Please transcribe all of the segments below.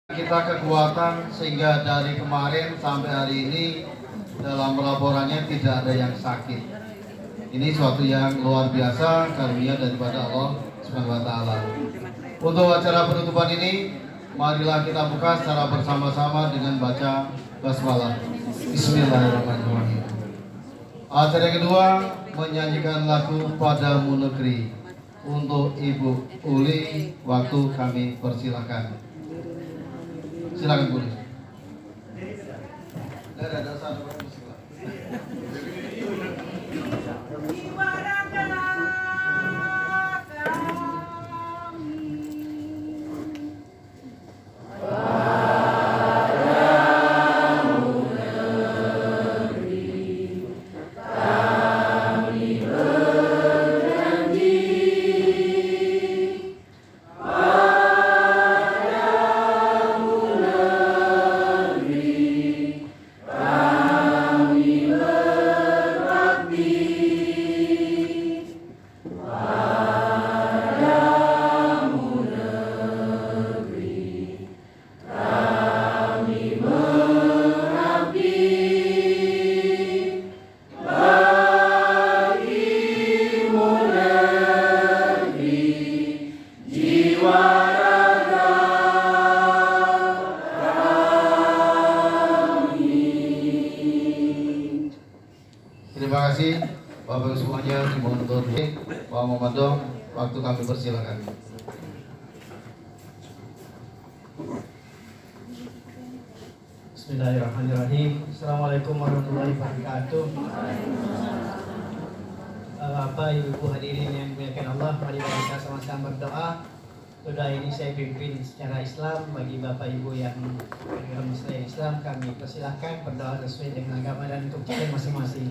kita kekuatan sehingga dari kemarin sampai hari ini dalam laporannya tidak ada yang sakit. Ini suatu yang luar biasa, karunia daripada Allah Subhanahu wa taala. Untuk acara penutupan ini, marilah kita buka secara bersama-sama dengan baca basmalah. Bismillahirrahmanirrahim. Acara kedua menyanyikan lagu Padamu Negeri. Untuk Ibu Uli, waktu kami persilahkan. Silakan Bu. Terima kasih Bapak semuanya, dimohon untuk Pak Muhammadong, waktu kami persilakan. Bismillahirrahmanirrahim. Assalamualaikum warahmatullahi wabarakatuh. Bapak Ibu hadirin yang dimuliakan Allah, mari kita sama-sama berdoa. Doa ini saya pimpin secara Islam. Bagi Bapak Ibu yang beragama Islam, kami persilahkan berdoa sesuai dengan agama dan kepercayaan masing-masing.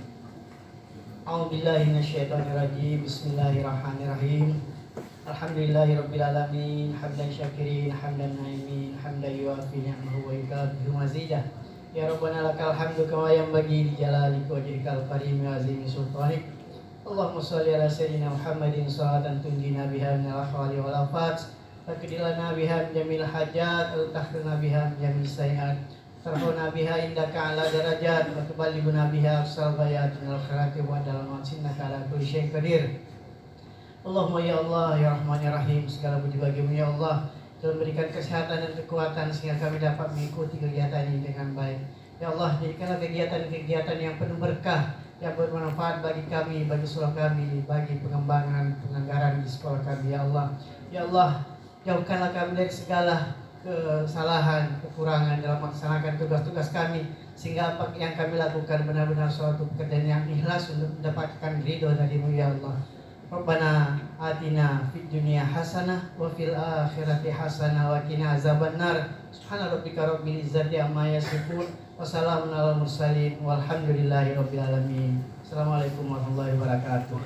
A'udzubillahi minasyaitonirrajim. Bismillahirrahmanirrahim. Alhamdulillahirabbil alamin, hamdan syakirin, hamdan naimin, hamdan yuafi ni'amahu wa yukafi'u mazidah. Ya Rabbana lakal hamdu kama yanbaghi li jalalika wa wajhikal karim wa azimi sultanik. Allahumma shalli ala sayyidina Muhammadin salatan tunjina biha minal ahwali wal afat, takdilana biha jamil hajat, tahdina biha jamil sayiat, tarfuna biha indaka ala darajat, wa tuballighuna biha aqsal bayat minal khairati wa dalam innaka ala kulli syai'in qadir. Allahumma ya Allah ya Rahman ya Rahim, segala puji bagimu ya Allah, telah memberikan kesehatan dan kekuatan sehingga kami dapat mengikuti kegiatan ini dengan baik. Ya Allah, jadikanlah kegiatan-kegiatan yang penuh berkah, yang bermanfaat bagi kami, bagi sekolah kami, bagi pengembangan penganggaran di sekolah kami ya Allah. Ya Allah, jauhkanlah kami dari segala kesalahan, kekurangan dalam melaksanakan tugas-tugas kami, sehingga apa yang kami lakukan benar-benar suatu pekerjaan yang ikhlas untuk mendapatkan ridho darimu ya Allah. Rabbana atina fid dunya hasanah wa fil akhirati hasanah wa qina azabannar. Subhana rabbika rabbil izzati amma yasifun wa salamun alal mursalin walhamdulillahi rabbil alamin. Assalamualaikum warahmatullahi wabarakatuh.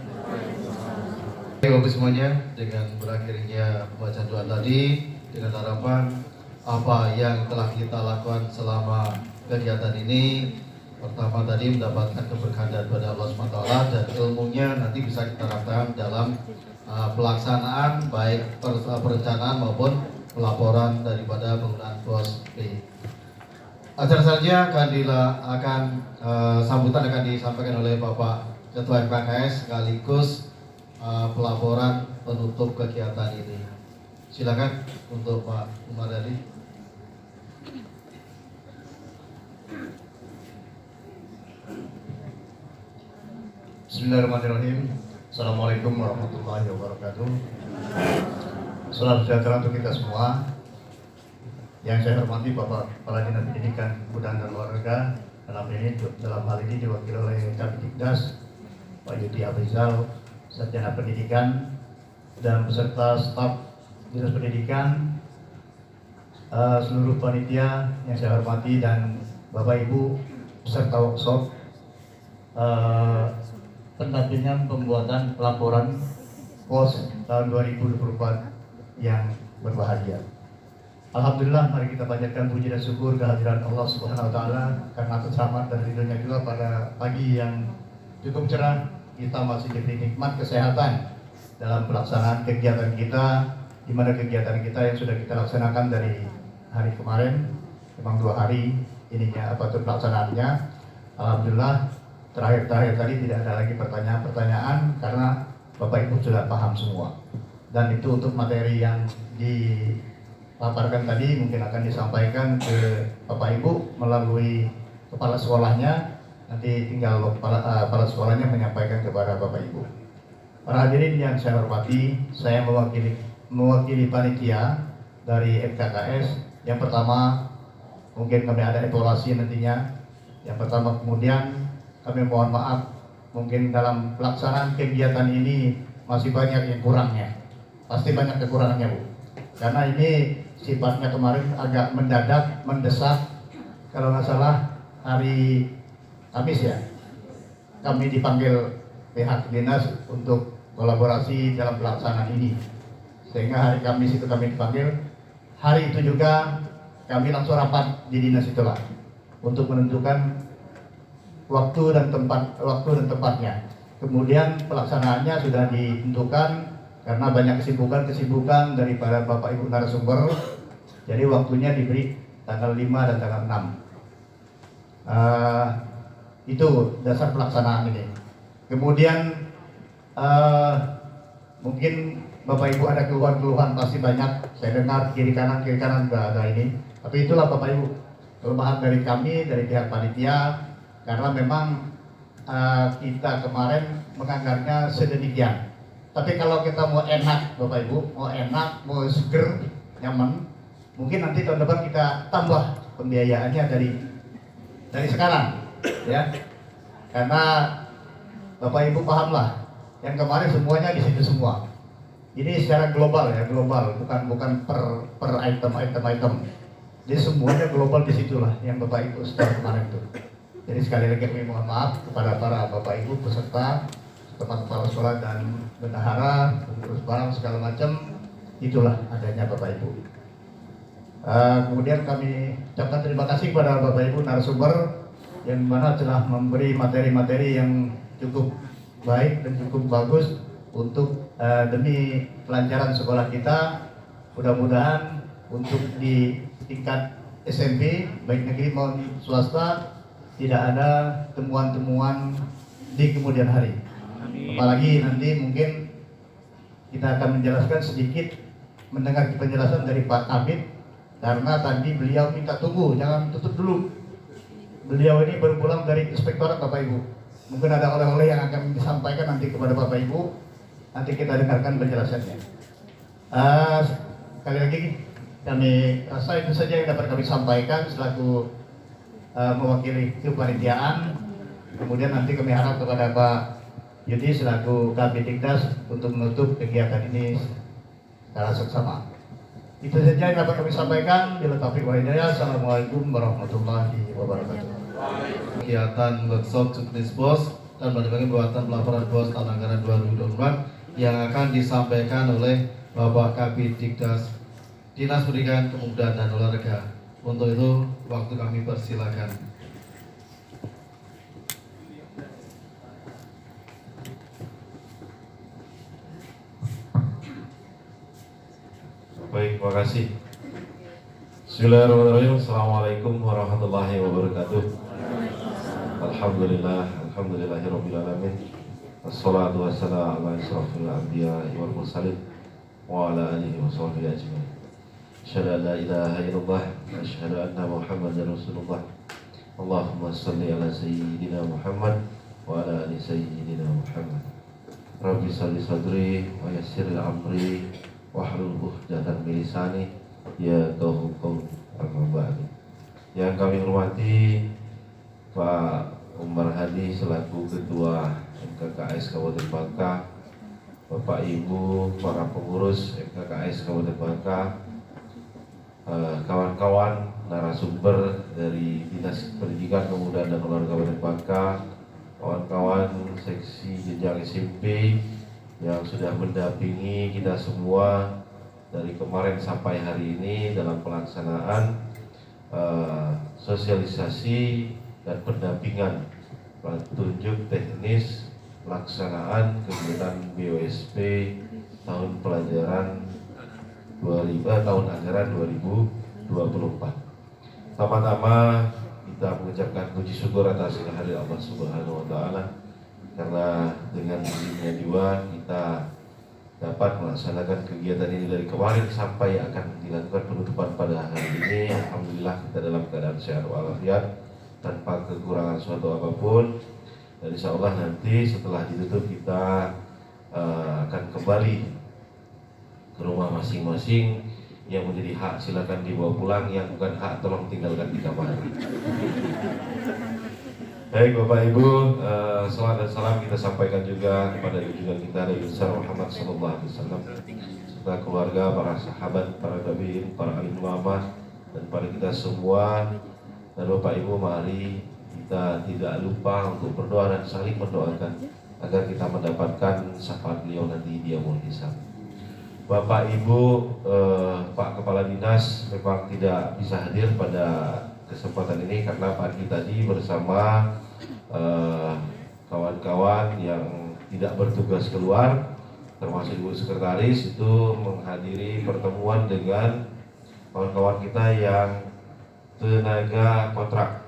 Bapak semuanya, dengan berakhirnya bacaan doa tadi, dengan harapan apa yang telah kita lakukan selama kegiatan ini, pertama tadi mendapatkan keberkahan daripada Allah SWT, dan ilmunya nanti bisa kita terapkan dalam pelaksanaan baik perencanaan maupun pelaporan daripada penggunaan pos B. Acara selanjutnya akan sambutan akan disampaikan oleh Bapak Ketua MKKS sekaligus pelaporan penutup kegiatan ini. Silakan untuk Pak Umar Dadi. Bismillahirrahmanirrahim. Assalamualaikum warahmatullahi wabarakatuh. Salam sejahtera untuk kita semua. Yang saya hormati Bapak Kepala Dinas Pendidikan, Kebudayaan dan Olahraga, dalam hal ini diwakili oleh Kabidiknas Pak Yudi Abrizal, Sarjana Pendidikan, dan beserta staf Dinas Pendidikan, seluruh panitia yang saya hormati, dan Bapak Ibu peserta workshop pendampingan pembuatan pelaporan POS tahun 2024 yang berbahagia. Alhamdulillah, mari kita panjatkan puji dan syukur kehadiran Allah Subhanahu wa taala karena atas rahmat dan ridhonya juga pada pagi yang cukup cerah kita masih diberi nikmat kesehatan dalam pelaksanaan kegiatan kita, di mana kegiatan kita yang sudah kita laksanakan dari hari kemarin, memang 2 hari ininya pelaksanaannya. Alhamdulillah terakhir tadi tidak ada lagi pertanyaan-pertanyaan karena Bapak Ibu sudah paham semua. Dan itu untuk materi yang dipaparkan tadi mungkin akan disampaikan ke Bapak Ibu melalui kepala sekolahnya. Nanti tinggal kepala sekolahnya menyampaikan kepada Bapak Ibu. Para hadirin yang saya hormati, saya mewakili panitia dari FKKS. Yang pertama, mungkin kami ada evaluasi nantinya. Yang pertama, kemudian kami mohon maaf, mungkin dalam pelaksanaan kegiatan ini masih banyak yang kurangnya. Pasti banyak kekurangannya, Bu. Karena ini sifatnya kemarin agak mendadak, mendesak. Kalau nggak salah hari Kamis ya, kami dipanggil pihak dinas untuk kolaborasi dalam pelaksanaan ini. Sehingga hari Kamis itu kami dipanggil. Hari itu juga kami langsung rapat di dinas itulah untuk menentukan waktu dan tempatnya. Kemudian pelaksanaannya sudah ditentukan karena banyak kesibukan daripada Bapak Ibu narasumber. Jadi waktunya diberi tanggal 5 dan tanggal 6. Itu dasar pelaksanaan ini. Kemudian mungkin Bapak Ibu ada keluhan-keluhan pasti banyak. Saya dengar kiri kanan ada ini. Tapi itulah Bapak Ibu kelemahan dari kami, dari pihak panitia, karena memang kita kemarin menganggarnya sedemikian. Tapi kalau kita mau enak Bapak Ibu, mau seger, nyaman, mungkin nanti tahun depan kita tambah pembiayaannya dari sekarang, ya. Karena Bapak Ibu pahamlah, yang kemarin semuanya di situ semua. Ini secara global ya, bukan per item. Jadi semuanya global di situlah yang Bapak Ibu setelah kemarin itu. Jadi sekali lagi kami mohon maaf kepada para Bapak Ibu peserta, teman kepala sekolah dan bendahara, pengurus barang segala macam. Itulah adanya Bapak Ibu. Kemudian kami ucapkan terima kasih kepada Bapak Ibu narasumber yang mana telah memberi materi-materi yang cukup baik dan cukup bagus untuk demi kelancaran sekolah kita. Mudah-mudahan untuk di tingkat SMP baik negeri maupun swasta tidak ada temuan-temuan di kemudian hari. Apalagi nanti mungkin kita akan menjelaskan sedikit, mendengar penjelasan dari Pak Kabid, karena tadi beliau minta tunggu, jangan tutup dulu. Beliau ini baru pulang dari inspektorat Bapak Ibu. Mungkin ada oleh-oleh yang akan disampaikan nanti kepada Bapak Ibu. Nanti kita dengarkan penjelasannya. Sekali lagi kami rasa itu saja yang dapat kami sampaikan selaku mewakili kepanitiaan. Kemudian nanti kami harap kepada Pak Yudi selaku Kabidikdas untuk menutup kegiatan ini secara seksama. Itu saja yang dapat kami sampaikan. Bila taufiq wal hidayah. Assalamualaikum warahmatullahi wabarakatuh. Kegiatan workshop juknis BOS dan berbagai pembuatan pelaporan BOS tahun anggaran 2024 yang akan disampaikan oleh Bapak Kabidikdas Dinas Pendidikan, Kepemudaan dan Olahraga. Untuk itu waktu kami persilakan. Baik, terima kasih. Bismillahirrahmanirrahim. Assalamualaikum warahmatullahi wabarakatuh. Alhamdulillahirrabbilalamin. Assalatu wassalamu ala asrafil anbiya wal mursalin wa ala alihi wa sahbihi ajma'in. Asyhadu an la ilaha illallah wa asyhadu anna Muhammadar Rasulullah. Allahumma shalli ala sayyidina Muhammad wa ala ali sayyidina Muhammad. Rabbi shalli sadri wa yassir amri wahlul 'uqdatam min lisani yafqahu qawli. Amma ba'du. Yang kami hormati Pak Umar Hadi selaku Ketua MKKS Kabupaten Bangka, Bapak Ibu para pengurus MKKS Kabupaten Bangka, kawan-kawan narasumber dari Dinas Pendidikan, Kepemudaan dan Olahraga Kabupaten Bangka, kawan-kawan seksi jenjang SMP yang sudah mendampingi kita semua dari kemarin sampai hari ini dalam pelaksanaan sosialisasi dan pendampingan petunjuk teknis pelaksanaan kegiatan BOSP tahun pelajaran tahun anggaran 2024. Pertama-tama kita mengucapkan puji syukur atas kehadiran Allah Subhanahu wa taala, karena dengan izinnya juga kita dapat melaksanakan kegiatan ini dari kemarin sampai akan dilakukan penutupan pada hari ini. Alhamdulillah kita dalam keadaan sehat walafiat tanpa kekurangan suatu apapun. Dan insya Allah nanti setelah ditutup kita akan kembali ke rumah masing-masing. Yang menjadi hak silakan dibawa pulang, yang bukan hak tolong tinggalkan di kamar. Baik Bapak Ibu, salam dan salam kita sampaikan juga kepada junjungan kita Nabi besar Muhammad SAW, serta keluarga, para sahabat, para tabi'in, para alim ulama, dan pada kita semua. Dan Bapak Ibu, mari kita tidak lupa untuk berdoa dan saling mendoakan agar kita mendapatkan syafaat beliau nanti di yaumul hisab. Bapak Ibu, Pak Kepala Dinas memang tidak bisa hadir pada kesempatan ini karena pagi tadi bersama kawan-kawan yang tidak bertugas keluar, termasuk Ibu Sekretaris, itu menghadiri pertemuan dengan kawan-kawan kita yang tenaga kontrak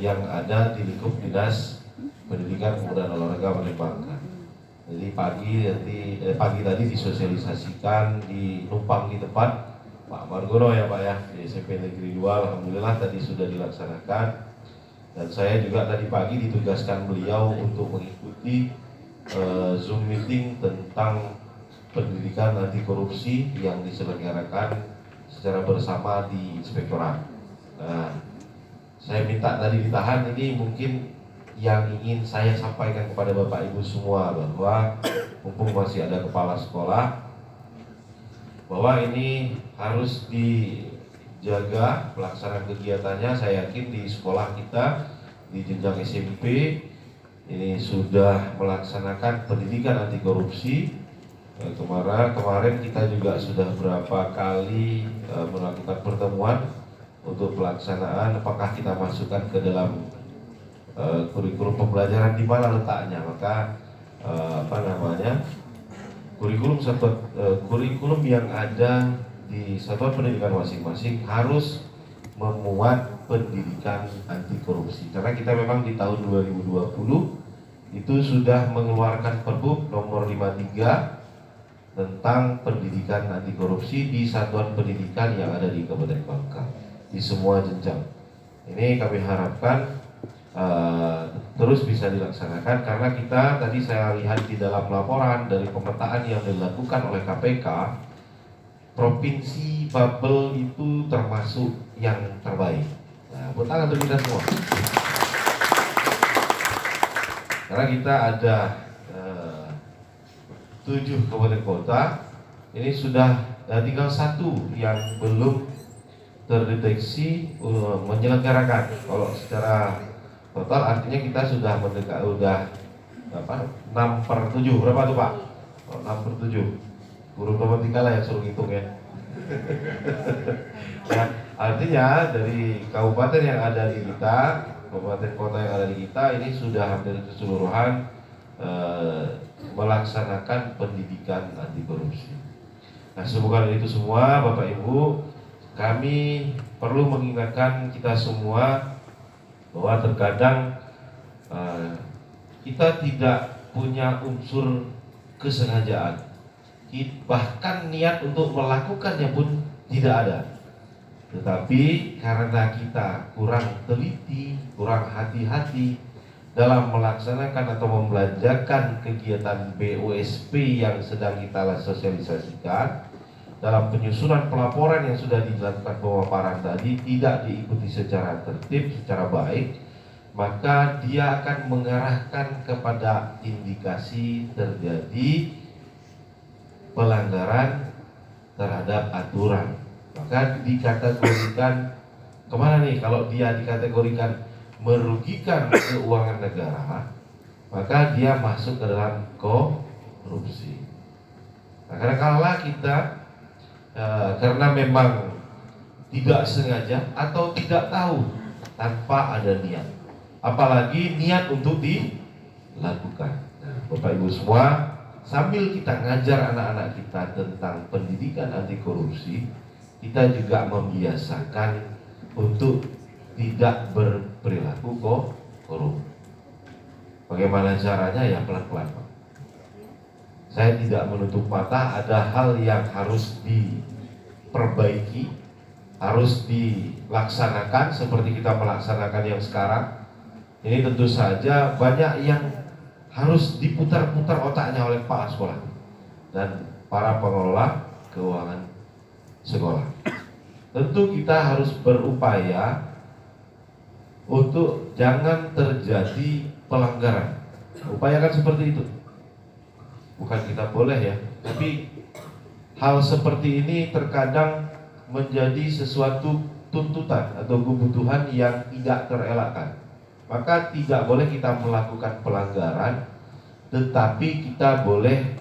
yang ada di lingkup Dinas Pendidikan Pemuda dan Olahraga Palembang. Jadi pagi tadi disosialisasikan di Numpang di tempat Pak Margono ya Pak ya, di SMP Negeri 2. Alhamdulillah tadi sudah dilaksanakan, dan saya juga tadi pagi ditugaskan beliau untuk mengikuti Zoom meeting tentang pendidikan anti korupsi yang diselenggarakan secara bersama di Inspektorat. Nah, saya minta tadi ditahan, ini mungkin yang ingin saya sampaikan kepada Bapak Ibu semua, bahwa mumpung masih ada kepala sekolah, bahwa ini harus dijaga pelaksanaan kegiatannya. Saya yakin di sekolah kita di jenjang SMP ini sudah melaksanakan pendidikan anti korupsi. Kemarin kita juga sudah berapa kali melakukan pertemuan untuk pelaksanaan apakah kita masukkan ke dalam kurikulum pembelajaran di mana letaknya. Maka kurikulum yang ada di satuan pendidikan masing-masing harus memuat pendidikan anti korupsi, karena kita memang di tahun 2020 itu sudah mengeluarkan Perbup nomor 53 tentang pendidikan anti korupsi di satuan pendidikan yang ada di Kabupaten Bangka di semua jenjang. Ini kami harapkan terus bisa dilaksanakan, karena kita tadi saya lihat di dalam laporan dari pemetaan yang dilakukan oleh KPK, Provinsi Babel itu termasuk yang terbaik. Nah, buat tangan untuk kita semua. Karena kita ada 7 kabupaten kota, ini sudah tinggal 1 yang belum terdeteksi menyelenggarakan. Kalau secara total artinya kita sudah mendekat, udah 6/7. Berapa tuh Pak? 6/7. Guru matematika lah yang suruh hitung ya. Nah, artinya dari kabupaten yang ada di kita, kabupaten kota yang ada di kita, ini sudah hampir keseluruhan melaksanakan pendidikan anti korupsi. Nah, semoga itu semua Bapak Ibu, kami perlu mengingatkan kita semua bahwa terkadang kita tidak punya unsur kesengajaan, bahkan niat untuk melakukannya pun tidak ada. Tetapi karena kita kurang teliti, kurang hati-hati dalam melaksanakan atau membelanjakan kegiatan BOSP yang sedang kita sosialisasikan, dalam penyusunan pelaporan yang sudah dilakukan pemaparan tadi tidak diikuti secara tertib, secara baik, maka dia akan mengarahkan kepada indikasi terjadi pelanggaran terhadap aturan. Maka dikategorikan kemana nih? Kalau dia dikategorikan merugikan keuangan negara, maka dia masuk ke dalam korupsi. Nah, kadang-kala kita karena memang tidak sengaja atau tidak tahu, tanpa ada niat, apalagi niat untuk dilakukan. Nah, Bapak Ibu semua, sambil kita ngajar anak-anak kita tentang pendidikan anti korupsi, kita juga membiasakan untuk tidak berperilaku korup. Bagaimana caranya? Ya pelan-pelan, Pak. Saya tidak menutup mata ada hal yang harus diperbaiki, harus dilaksanakan seperti kita melaksanakan yang sekarang. Ini tentu saja banyak yang harus diputar-putar otaknya oleh kepala sekolah dan para pengelola keuangan sekolah. Tentu kita harus berupaya untuk jangan terjadi pelanggaran. Upayakan seperti itu. Bukan kita boleh ya, tapi hal seperti ini terkadang menjadi sesuatu tuntutan atau kebutuhan yang tidak terelakkan. Maka tidak boleh kita melakukan pelanggaran, tetapi kita boleh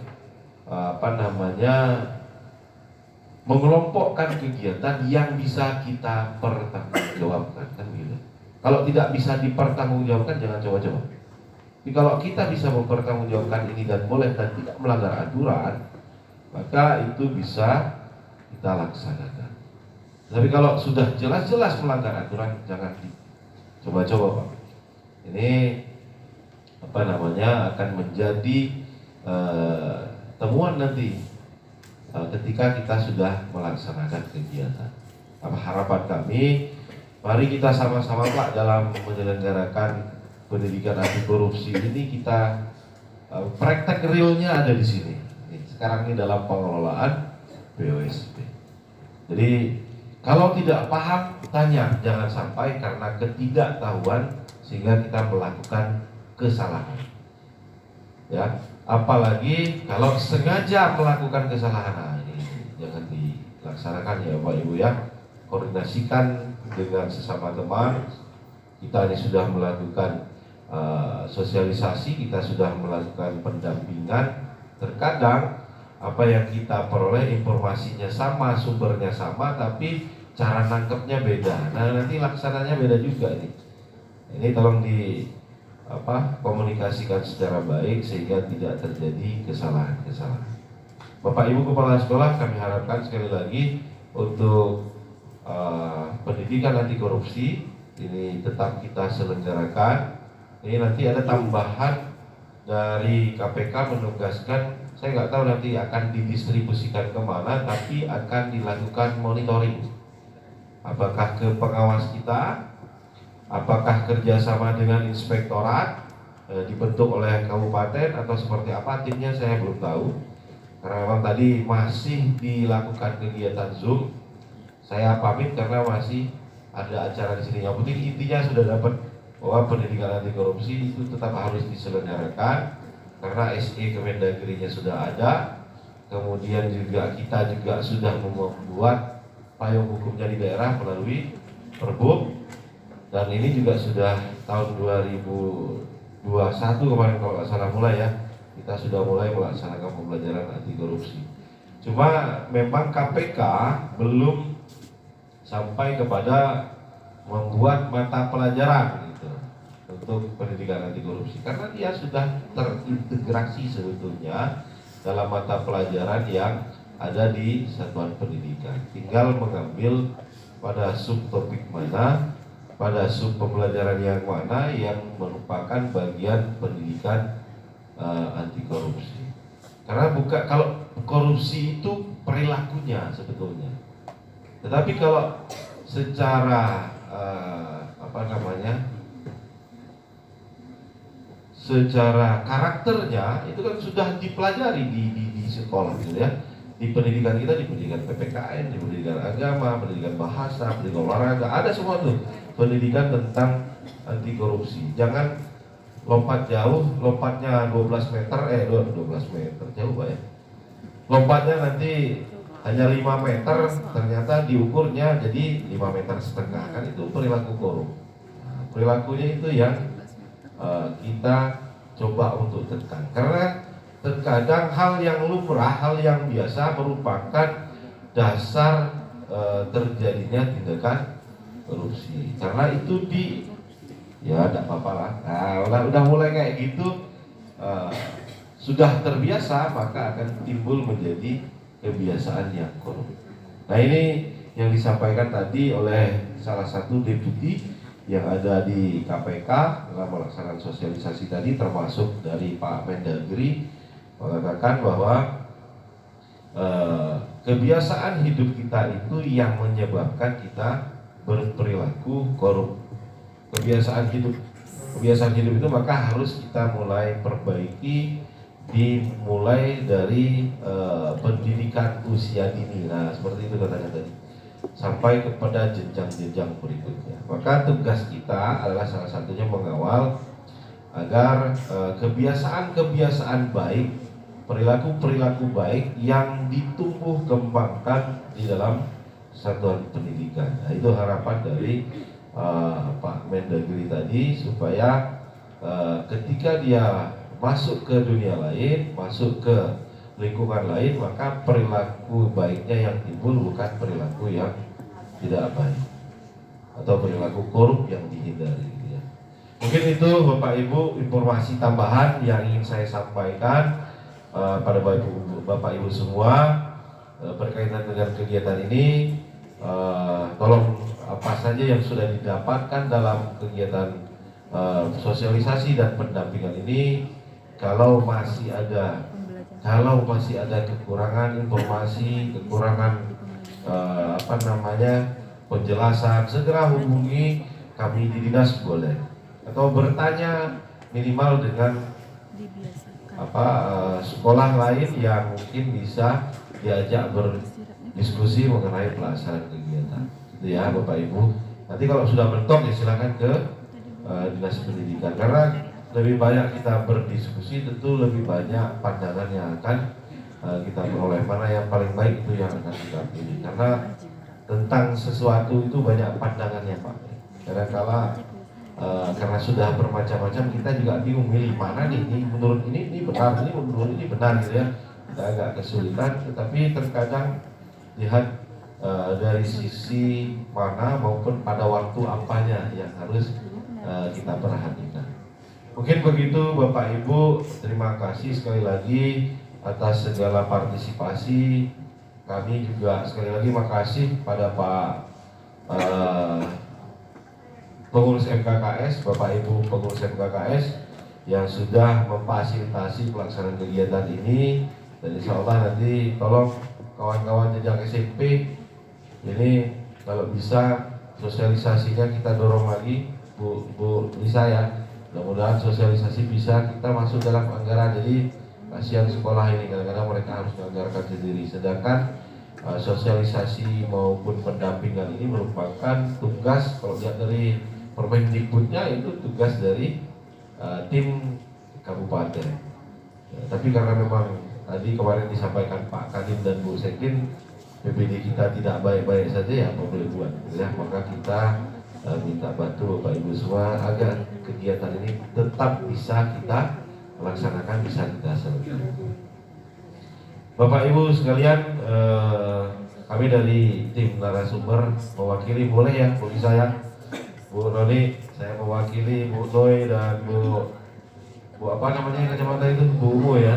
mengelompokkan kegiatan yang bisa kita pertanggungjawabkan, kan gitu. Kalau tidak bisa dipertanggungjawabkan, jangan coba-coba. Tapi kalau kita bisa mempertanggungjawabkan ini dan boleh dan tidak melanggar aturan, maka itu bisa kita laksanakan. Tapi kalau sudah jelas-jelas melanggar aturan, jangan dicoba-coba, Pak. Ini akan menjadi temuan nanti ketika kita sudah melaksanakan kegiatan. Harapan kami, mari kita sama-sama, Pak, dalam menyelenggarakan pendidikan anti korupsi ini kita praktek realnya ada di sini. Sekarang ini dalam pengelolaan BOSP. Jadi kalau tidak paham, tanya, jangan sampai karena ketidaktahuan sehingga kita melakukan kesalahan. Ya, apalagi kalau sengaja melakukan kesalahan, nah ini jangan dilaksanakan ya Pak Ibu ya. Koordinasikan dengan sesama teman. Kita ini sudah melakukan sosialisasi, kita sudah melakukan pendampingan. Terkadang apa yang kita peroleh informasinya sama, sumbernya sama, tapi cara nangkepnya beda. Nah nanti laksananya beda juga nih. Ini tolong komunikasikan secara baik sehingga tidak terjadi kesalahan-kesalahan. Bapak Ibu Kepala Sekolah, kami harapkan sekali lagi untuk pendidikan anti korupsi ini tetap kita selenggarakan. Ini nanti ada tambahan dari KPK menugaskan, saya nggak tahu nanti akan didistribusikan kemana, tapi akan dilakukan monitoring. Apakah ke pengawas kita, apakah kerjasama dengan inspektorat dibentuk oleh kabupaten atau seperti apa timnya, saya belum tahu. Karena memang tadi masih dilakukan kegiatan Zoom. Saya pamit karena masih ada acara di sini. Yang penting intinya sudah dapat bahwa pendidikan anti korupsi itu tetap harus diselenggarakan karena SE Kemendagrinya sudah ada. Kemudian juga kita juga sudah membuat payung hukumnya di daerah melalui Perbub, dan ini juga sudah tahun 2021 kemarin kalau nggak salah mulai ya, kita sudah mulai melaksanakan pembelajaran anti korupsi. Cuma memang KPK belum sampai kepada membuat mata pelajaran gitu untuk pendidikan anti korupsi, karena dia sudah terintegrasi sebetulnya dalam mata pelajaran yang ada di satuan pendidikan. Tinggal mengambil pada subtopik mana, pada sub pembelajaran yang mana yang merupakan bagian pendidikan anti korupsi. Karena kalau korupsi itu perilakunya sebetulnya. Tetapi kalau secara secara karakternya itu kan sudah dipelajari di sekolah gitu ya. Di pendidikan kita, di pendidikan PPKN, di pendidikan agama, pendidikan bahasa, pendidikan olahraga, ada semua tuh pendidikan tentang anti korupsi. Jangan lompat jauh, lompatnya 12 meter, 12 meter jauh Pak ya. Lompatnya nanti hanya 5 meter, ternyata diukurnya jadi 5 meter setengah, kan itu perilaku korup. Nah, perilakunya itu yang kita coba untuk tekan, karena terkadang hal yang lumrah, hal yang biasa merupakan dasar terjadinya tindakan korupsi. Karena itu ya tidak apa-apa lah. Nah, udah mulai kayak gitu, sudah terbiasa, maka akan timbul menjadi kebiasaan yang korup. Nah ini yang disampaikan tadi oleh salah satu deputi yang ada di KPK dalam melaksanakan sosialisasi tadi, termasuk dari Pak Mendagri, mengatakan bahwa kebiasaan hidup kita itu yang menyebabkan kita berperilaku korup. Kebiasaan hidup itu maka harus kita mulai perbaiki, dimulai dari pendidikan usia dini. Nah, seperti itu katanya tadi, sampai kepada jenjang-jenjang berikutnya. Maka tugas kita adalah salah satunya mengawal agar kebiasaan-kebiasaan baik, perilaku-perilaku baik yang ditumbuh kembangkan di dalam satuan pendidikan. Nah, itu harapan dari Pak Mendagri tadi, supaya ketika dia masuk ke dunia lain, masuk ke lingkungan lain, maka perilaku baiknya yang timbul bukan perilaku yang tidak baik atau perilaku korup yang dihindari, gitu ya. Mungkin itu Bapak Ibu informasi tambahan yang ingin saya sampaikan pada Bapak Ibu semua berkaitan dengan kegiatan ini. Tolong apa saja yang sudah didapatkan dalam kegiatan sosialisasi dan pendampingan ini, kalau masih ada kekurangan informasi, kekurangan penjelasan, segera hubungi kami di dinas boleh, atau bertanya minimal dengan sekolah lain yang mungkin bisa diajak berdiskusi mengenai pelaksanaan kegiatan. Itu ya Bapak Ibu. Nanti kalau sudah mentok ya silakan ke dinas pendidikan, karena lebih banyak kita berdiskusi, tentu lebih banyak pandangan yang akan kita peroleh. Mana yang paling baik itu yang akan kita pilih, karena tentang sesuatu itu banyak pandangannya Pak. Kadang-kala karena sudah bermacam-macam, kita juga bingung milih mana nih, ini menurut ini benar, ini menurut ini benar, gitu ya. Kita agak kesulitan, tetapi terkadang lihat dari sisi mana maupun pada waktu apanya yang harus kita perhatikan. Mungkin begitu Bapak Ibu, terima kasih sekali lagi atas segala partisipasi. Kami juga sekali lagi makasih pada Pak pengurus MKKS, Bapak Ibu pengurus MKKS yang sudah memfasilitasi pelaksanaan kegiatan ini. Dan insya Allah nanti tolong kawan-kawan jenjang SMP ini kalau bisa sosialisasinya kita dorong lagi, Bu Lisa ya. Mudah-mudahan sosialisasi bisa kita masuk dalam anggaran. Jadi kasihan sekolah ini, kadang-kadang mereka harus menganggarkan sendiri. Sedangkan sosialisasi maupun pendampingan ini merupakan tugas, kalau lihat dari Permendikbudnya, itu tugas dari tim kabupaten. Ya, tapi karena memang tadi kemarin disampaikan Pak Kadin dan Bu Sekin, PPD kita tidak baik-baik saja, ya apa boleh buat. Ya, maka kita minta bantu Bapak Ibu semua agar kegiatan ini tetap bisa kita laksanakan, bisa kita selesaikan. Bapak Ibu sekalian, kami dari tim narasumber mewakili, boleh ya Bu Lisa ya, Bu Noni, saya mewakili Bu Noi dan Bu apa namanya kacamata itu, Bu Umu ya.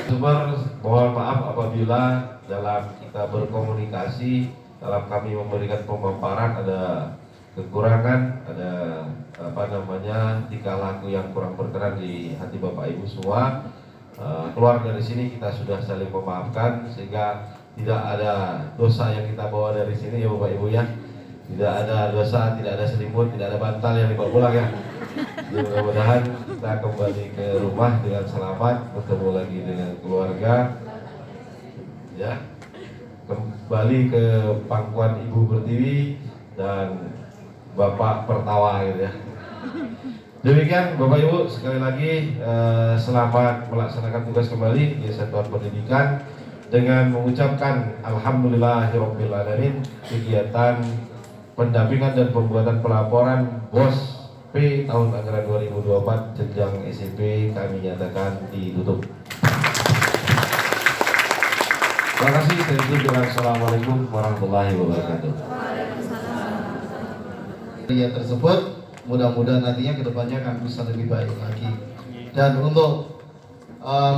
Sumber, mohon maaf apabila dalam kita berkomunikasi, dalam kami memberikan pemaparan ada kekurangan, ada tingkah laku yang kurang berkenan di hati Bapak Ibu semua. Keluar dari sini kita sudah saling memaafkan, sehingga tidak ada dosa yang kita bawa dari sini ya Bapak Ibu ya. Tidak ada dosa, tidak ada selimut, tidak ada bantal yang dibawa pulang ya. Jadi mudah-mudahan kita kembali ke rumah dengan selamat, bertemu lagi dengan keluarga ya, kembali ke pangkuan Ibu Pertiwi dan Bapak Pertawa gitu ya. Demikian Bapak Ibu, sekali lagi selamat melaksanakan tugas kembali di satuan pendidikan dengan mengucapkan alhamdulillahirobbilalamin. Kegiatan pendampingan dan pembuatan pelaporan BOS P tahun anggaran 2024 jenjang SMP kami nyatakan ditutup. Terima kasih. Saya tutup dengan assalamualaikum warahmatullahi wabarakatuh. Dia tersebut mudah-mudahan nantinya kedepannya akan bisa lebih baik lagi. Dan untuk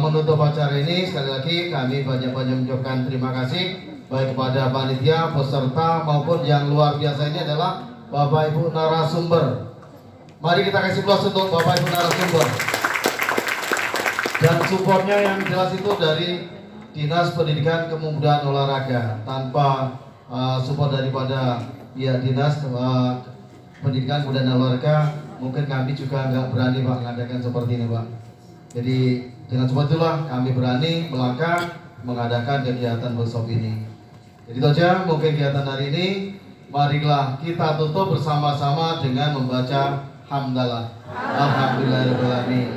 menutup acara ini, sekali lagi kami banyak-banyak mengucapkan terima kasih baik kepada panitia, peserta maupun yang luar biasa ini adalah Bapak Ibu narasumber. Mari kita kasih aplaus untuk Bapak Ibu narasumber. Dan supportnya yang jelas itu dari Dinas Pendidikan Kepemudaan Olahraga. Tanpa support daripada pihak Dinas Pendidikan Kepemudaan Olahraga, mungkin kami juga nggak berani Pak mengadakan seperti ini Pak. Jadi dengan sebab itulah kami berani melangkah mengadakan kegiatan workshop ini. Jadi itu saja mungkin kegiatan hari ini. Marilah kita tutup bersama-sama dengan membaca hamdalah. Alhamdulillahirobbilalamin.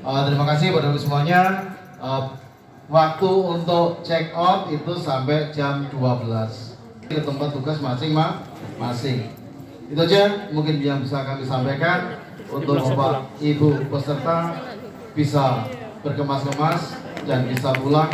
Terima kasih pada semuanya. Waktu untuk check out itu sampai jam 12 ke tempat tugas masing-masing. Itu aja mungkin yang bisa kami sampaikan. Untuk Bapak Ibu peserta bisa berkemas-kemas dan bisa pulang.